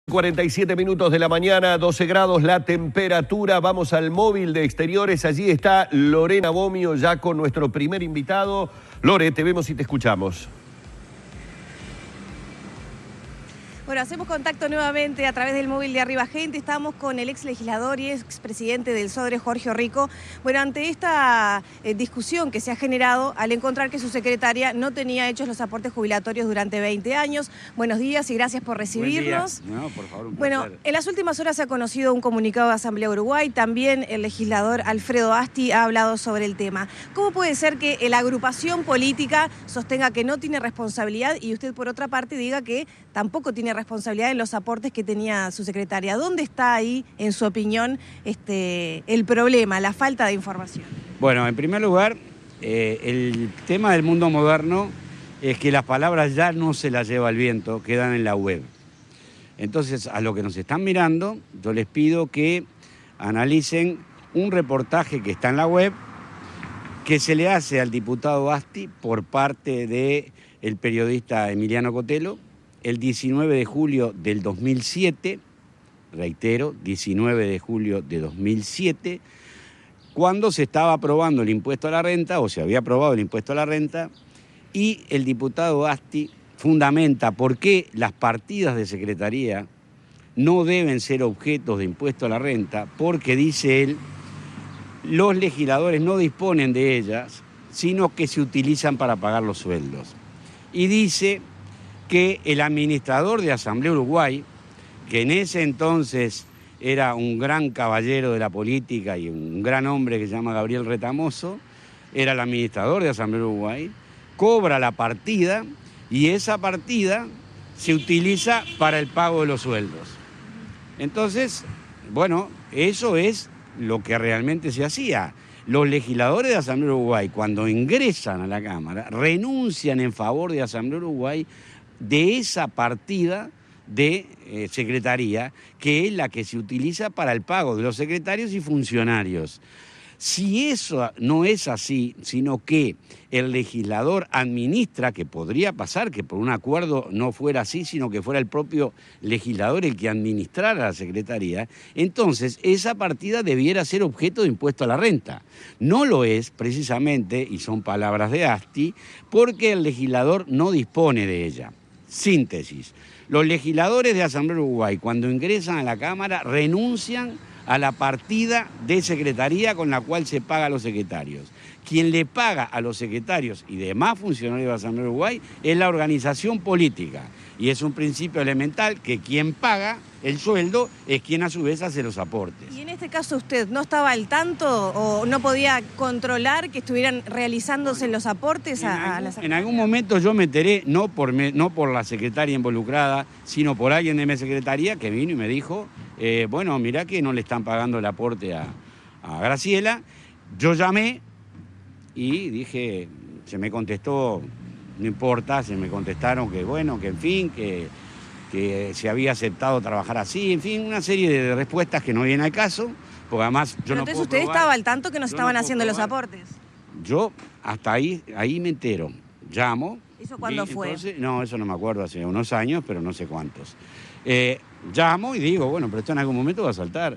47 minutos de la mañana, 12 grados la temperatura. Vamos al móvil de exteriores. Allí está Lorena Bomio ya con nuestro primer invitado. Lore, te vemos y te escuchamos. Bueno, hacemos contacto nuevamente a través del móvil de Arriba Gente. Estamos con el ex legislador y ex presidente del SODRE, Jorge Rico. Bueno, ante esta discusión que se ha generado al encontrar que su secretaria no tenía hechos los aportes jubilatorios durante 20 años. Buenos días y gracias por recibirnos. Buen día. No, por favor, un Bueno, placer. en las últimas horas se ha conocido un comunicado de Asamblea Uruguay. También el legislador Alfredo Asti ha hablado sobre el tema. ¿Cómo puede ser que la agrupación política sostenga que no tiene responsabilidad y usted, por otra parte, diga que tampoco tiene responsabilidad en los aportes que tenía su secretaria? ¿Dónde está ahí, en su opinión, el problema, la falta de información? Bueno, en primer lugar, el tema del mundo moderno es que las palabras ya no se las lleva el viento, quedan en la web. Entonces, a lo que nos están mirando, yo les pido que analicen un reportaje que está en la web, que se le hace al diputado Asti por parte del periodista Emiliano Cotelo, el 19 de julio del 2007, reitero, 19 de julio de 2007, cuando se estaba aprobando el impuesto a la renta, o se había aprobado el impuesto a la renta, y el diputado Asti fundamenta por qué las partidas de secretaría no deben ser objetos de impuesto a la renta, porque, dice él, los legisladores no disponen de ellas, sino que se utilizan para pagar los sueldos. Y dice que el administrador de Asamblea Uruguay, que en ese entonces era un gran caballero de la política y un gran hombre que se llama Gabriel Retamoso, era el administrador de Asamblea Uruguay, cobra la partida y esa partida se utiliza para el pago de los sueldos. Entonces, bueno, eso es lo que realmente se hacía. Los legisladores de Asamblea Uruguay, cuando ingresan a la Cámara, renuncian en favor de Asamblea Uruguay de esa partida de secretaría, que es la que se utiliza para el pago de los secretarios y funcionarios. Si eso no es así, sino que el legislador administra, que podría pasar que por un acuerdo no fuera así, sino que fuera el propio legislador el que administrara la secretaría, entonces esa partida debiera ser objeto de impuesto a la renta. No lo es, precisamente, y son palabras de Asti, porque el legislador no dispone de ella. Síntesis. Los legisladores de Asamblea Uruguay, cuando ingresan a la Cámara, renuncian a la partida de secretaría con la cual se paga a los secretarios. Quien le paga a los secretarios y demás funcionarios de Asamblea Uruguay es la organización política. Y es un principio elemental que quien paga el sueldo es quien a su vez hace los aportes. ¿Y en este caso usted no estaba al tanto o no podía controlar que estuvieran realizándose los aportes a la secretaría? En algún momento yo me enteré, no por la secretaria involucrada, sino por alguien de mi secretaría que vino y me dijo, bueno, mirá que no le están pagando el aporte a Graciela. Yo llamé y dije, se me contestó, no importa, se me contestaron que bueno, que en fin, que se había aceptado trabajar así, en fin, una serie de respuestas que no vienen al caso, porque además yo no puedo entonces usted estaba al tanto que no estaban haciendo los aportes. Yo hasta ahí me entero, llamo. ¿Eso cuándo fue? Entonces, no, eso no me acuerdo, hace unos años, pero no sé cuántos. Llamo y digo, bueno, pero esto en algún momento va a saltar.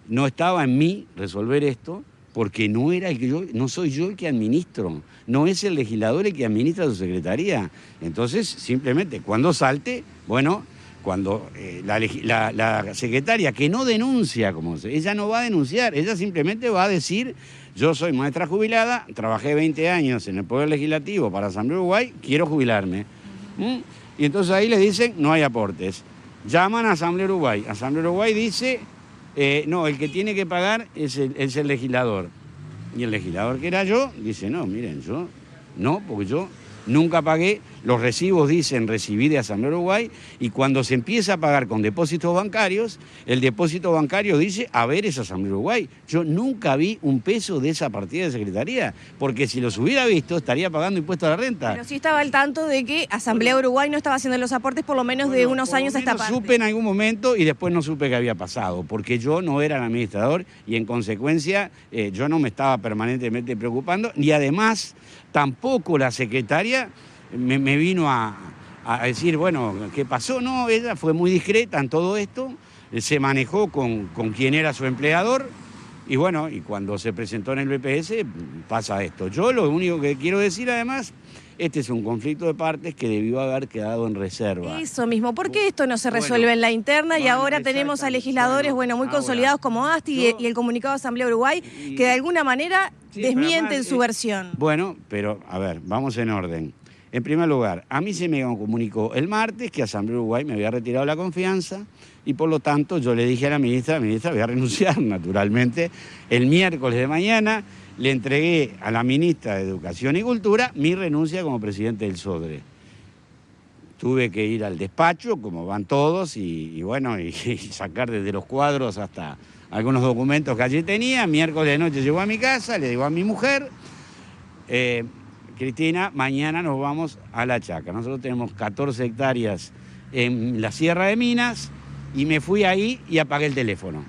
No estaba en mí resolver esto, porque no era no soy yo el que administro, no es el legislador el que administra su secretaría. Entonces, simplemente, cuando salte, bueno, cuando la secretaria que no denuncia, ella no va a denunciar, ella simplemente va a decir, yo soy maestra jubilada, trabajé 20 años en el Poder Legislativo para Asamblea Uruguay, quiero jubilarme. Y entonces ahí le dicen, no hay aportes. Llaman a Asamblea Uruguay. Asamblea Uruguay dice, no, el que tiene que pagar es el legislador. Y el legislador, que era yo, dice, no, miren, yo no, porque yo nunca pagué. Los recibos dicen recibí de Asamblea Uruguay, y cuando se empieza a pagar con depósitos bancarios, el depósito bancario dice, a ver, es Asamblea Uruguay. Yo nunca vi un peso de esa partida de secretaría, porque si los hubiera visto, estaría pagando impuesto a la renta. Pero sí estaba al tanto de que Asamblea Uruguay no estaba haciendo los aportes por lo menos de unos años a esta parte. Supe en algún momento y después no supe qué había pasado, porque yo no era el administrador y en consecuencia yo no me estaba permanentemente preocupando, y además tampoco la secretaria me vino a a decir, bueno, ¿qué pasó? No, ella fue muy discreta en todo esto, se manejó con quien era su empleador, y bueno, y cuando se presentó en el BPS pasa esto. Yo lo único que quiero decir además, este es un conflicto de partes que debió haber quedado en reserva. Eso mismo, ¿por qué esto no se resuelve en la interna y ahora tenemos a legisladores muy consolidados como Asti y el comunicado de Asamblea Uruguay que de alguna manera desmienten su versión? Bueno, pero a ver, vamos en orden. En primer lugar, a mí se me comunicó el martes que Asamblea Uruguay me había retirado la confianza y por lo tanto yo le dije a la ministra, voy a renunciar naturalmente. El miércoles de mañana le entregué a la ministra de Educación y Cultura mi renuncia como presidente del SODRE. Tuve que ir al despacho, como van todos, y bueno, y sacar desde los cuadros hasta algunos documentos que allí tenía. Miércoles de noche llegó a mi casa, le digo a mi mujer, Cristina, mañana nos vamos a La Chaca. Nosotros tenemos 14 hectáreas en la Sierra de Minas y me fui ahí y apagué el teléfono.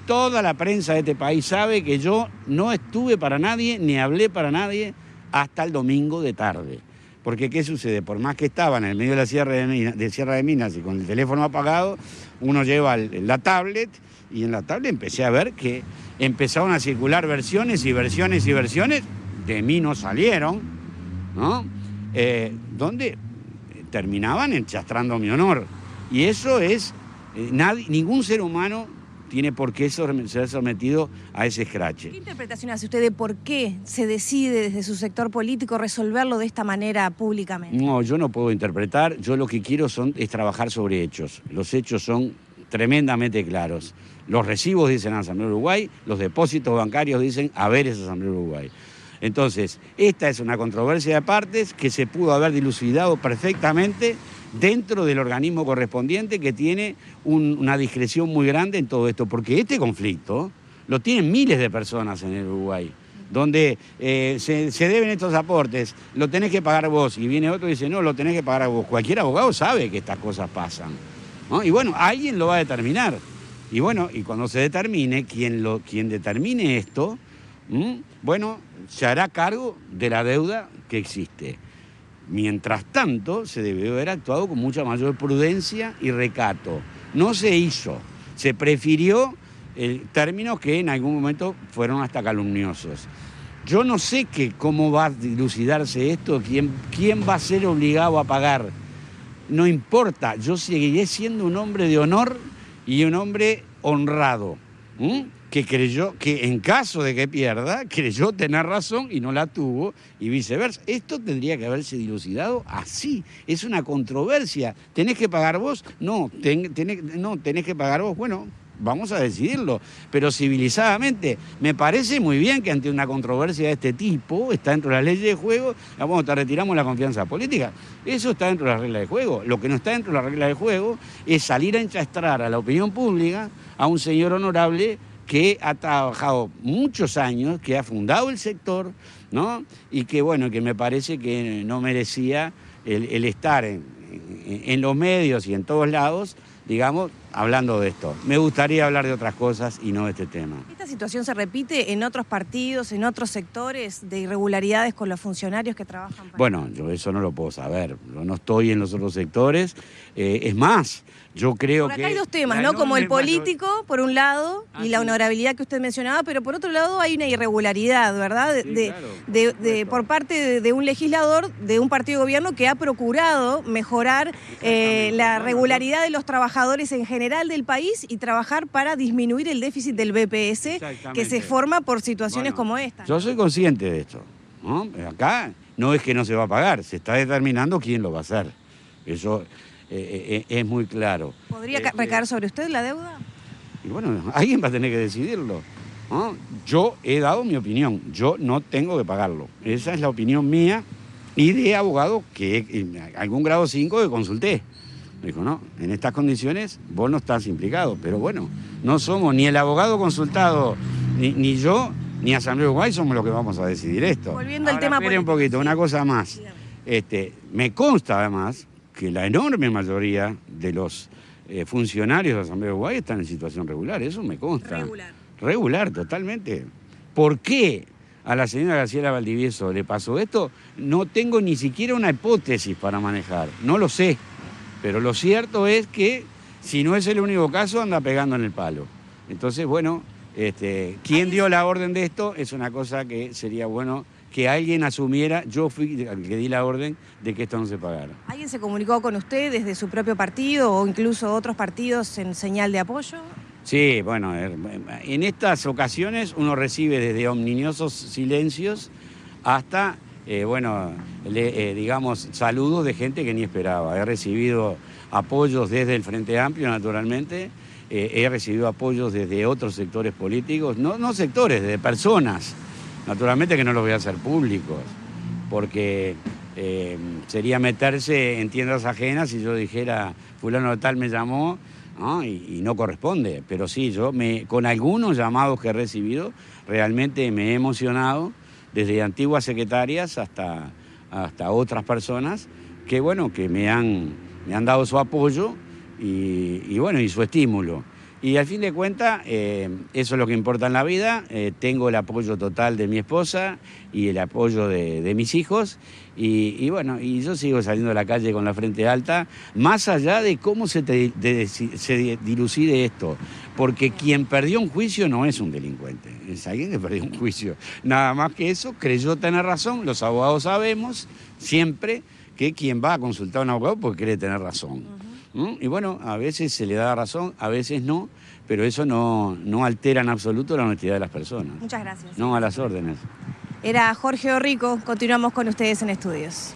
Toda la prensa de este país sabe que yo no estuve para nadie, ni hablé para nadie hasta el domingo de tarde. Porque ¿qué sucede? Por más que estaba en el medio de la Sierra de Minas y con el teléfono apagado, uno lleva la tablet y en la tablet empecé a ver que empezaron a circular versiones y versiones y versiones, de mí no salieron, ¿no? Donde terminaban enchastrando mi honor. Y eso es, ningún ser humano tiene por qué ser sometido a ese escrache. ¿Qué interpretación hace usted de por qué se decide desde su sector político resolverlo de esta manera públicamente? No, yo no puedo interpretar, yo lo que quiero es trabajar sobre hechos. Los hechos son tremendamente claros. Los recibos dicen Asamblea Uruguay, los depósitos bancarios dicen haberes Asamblea Uruguay. Entonces, esta es una controversia de partes que se pudo haber dilucidado perfectamente dentro del organismo correspondiente que tiene una discreción muy grande en todo esto, porque este conflicto lo tienen miles de personas en el Uruguay, donde se deben estos aportes, lo tenés que pagar vos, y viene otro y dice, no, lo tenés que pagar vos. Cualquier abogado sabe que estas cosas pasan, ¿no? Y bueno, alguien lo va a determinar. Y bueno, y cuando se determine, quien determine esto, bueno, se hará cargo de la deuda que existe. Mientras tanto, se debió haber actuado con mucha mayor prudencia y recato. No se hizo, se prefirió términos que en algún momento fueron hasta calumniosos. Yo no sé cómo va a dilucidarse esto, quién va a ser obligado a pagar. No importa, yo seguiré siendo un hombre de honor y un hombre honrado, que creyó que en caso de que pierda, creyó tener razón y no la tuvo, y viceversa. Esto tendría que haberse dilucidado así. Es una controversia. ¿Tenés que pagar vos? No, tenés que pagar vos. Bueno, vamos a decidirlo, pero civilizadamente. Me parece muy bien que ante una controversia de este tipo, está dentro de las leyes de juego, vamos, te retiramos la confianza política. Eso está dentro de las reglas de juego. Lo que no está dentro de las reglas de juego es salir a enchastrar a la opinión pública a un señor honorable que ha trabajado muchos años, que ha fundado el sector, ¿no? Y que, bueno, que me parece que no merecía el estar en los medios y en todos lados, digamos, hablando de esto. Me gustaría hablar de otras cosas y no de este tema. ¿Esta situación se repite en otros partidos, en otros sectores de irregularidades con los funcionarios que trabajan para... Bueno, yo eso no lo puedo saber. Yo no estoy en los otros sectores. Es más, yo creo que... Acá hay dos temas, ¿no? Como el político, por un lado, y la honorabilidad que usted mencionaba, pero por otro lado hay una irregularidad, ¿verdad? Por parte de un legislador de un partido de gobierno que ha procurado mejorar la regularidad de los trabajadores en general del país y trabajar para disminuir el déficit del BPS que se forma por situaciones como esta. Yo soy consciente de esto, ¿no? Acá no es que no se va a pagar, se está determinando quién lo va a hacer. Eso es muy claro. ¿Podría recaer sobre usted la deuda? Y bueno, alguien va a tener que decidirlo, ¿no? Yo he dado mi opinión, yo no tengo que pagarlo. Esa es la opinión mía y de abogado que en algún grado 5 que consulté. Me dijo, no, en estas condiciones vos no estás implicado, pero bueno, no somos ni el abogado consultado, ni yo, ni Asamblea Uruguay somos los que vamos a decidir esto. Volviendo al tema político. Un poquito, una cosa más. Me consta además que la enorme mayoría de los funcionarios de Asamblea Uruguay están en situación regular, eso me consta. Regular. Regular, totalmente. ¿Por qué a la señora Graciela Valdivieso le pasó esto, no tengo ni siquiera una hipótesis para manejar, no lo sé. Pero lo cierto es que si no es el único caso, anda pegando en el palo. Entonces, bueno, ¿quién dio la orden de esto? Es una cosa que sería bueno que alguien asumiera. Yo fui el que di la orden de que esto no se pagara. ¿Alguien se comunicó con usted desde su propio partido o incluso otros partidos en señal de apoyo? Sí, bueno, en estas ocasiones uno recibe desde ominosos silencios hasta, digamos, saludos de gente que ni esperaba. He recibido apoyos desde el Frente Amplio, naturalmente. He recibido apoyos desde otros sectores políticos, no sectores, de personas. Naturalmente que no los voy a hacer públicos, porque sería meterse en tiendas ajenas si yo dijera, fulano de tal me llamó, ¿no? Y no corresponde. Pero sí, yo con algunos llamados que he recibido, realmente me he emocionado, desde antiguas secretarias hasta otras personas, que bueno, que me han dado su apoyo y su estímulo. Y al fin de cuentas, eso es lo que importa en la vida. Tengo el apoyo total de mi esposa y el apoyo de mis hijos. Y yo sigo saliendo a la calle con la frente alta, más allá de cómo se dilucide esto. Porque quien perdió un juicio no es un delincuente, es alguien que perdió un juicio. Nada más que eso, creyó tener razón. Los abogados sabemos siempre que quien va a consultar a un abogado porque cree tener razón. Y bueno, a veces se le da razón, a veces no, pero eso no altera en absoluto la honestidad de las personas. Muchas gracias. No, a las órdenes. Era Jorge Orrico, continuamos con ustedes en Estudios.